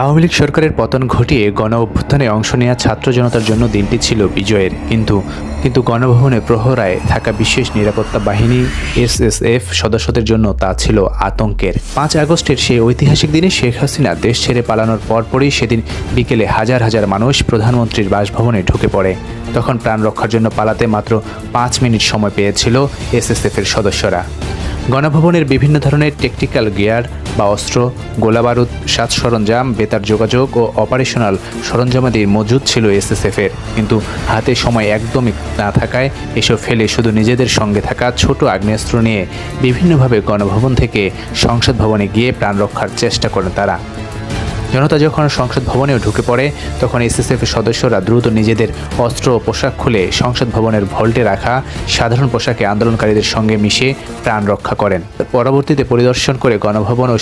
আওয়ামী লীগ সরকারের পতন ঘটিয়ে গণ অভ্যুত্থানে অংশ নেওয়া ছাত্র জনতার জন্য দিনটি ছিল বিজয়ের। কিন্তু গণভবনে প্রহরায় থাকা বিশেষ নিরাপত্তা বাহিনী এসএসএফ সদস্যদের জন্য তা ছিল আতঙ্কের। 5 আগস্টের সেই ঐতিহাসিক দিনে শেখ হাসিনা দেশ ছেড়ে পালানোর পরপরই সেদিন বিকেলে হাজার হাজার মানুষ প্রধানমন্ত্রীর বাসভবনে ঢুকে পড়ে। তখন প্রাণ রক্ষার জন্য পালাতে মাত্র 5 মিনিট সময় পেয়েছিল এসএসএফের সদস্যরা। গণভবনের বিভিন্ন ধরনের টেকটিক্যাল গিয়ার বা অস্ত্র, গোলাবারুদ, সাজ সরঞ্জাম, বেতার যোগাযোগ ও অপারেশনাল সরঞ্জামাদি মজুদ ছিল এসএসএফের। কিন্তু হাতে সময় একদমই না থাকায় এসব ফেলে শুধু নিজেদের সঙ্গে থাকা ছোট আগ্নেয়াস্ত্র নিয়ে বিভিন্নভাবে গণভবন থেকে সংসদ ভবনে গিয়ে প্রাণ রক্ষার চেষ্টা করেন তারা। জনতা যখন সংসদ ভবনেও ঢুকে পড়ে তখন এসএসএফের সদস্যরা দ্রুত নিজেদের অস্ত্র ও পোশাক খুলে সংসদ ভবনের ভল্টে রাখা সাধারণ পোশাকে আন্দোলনকারীদের সঙ্গে মিশে প্রাণ রক্ষা করেন। পরবর্তীতে পরিদর্শন করে গণভবন ও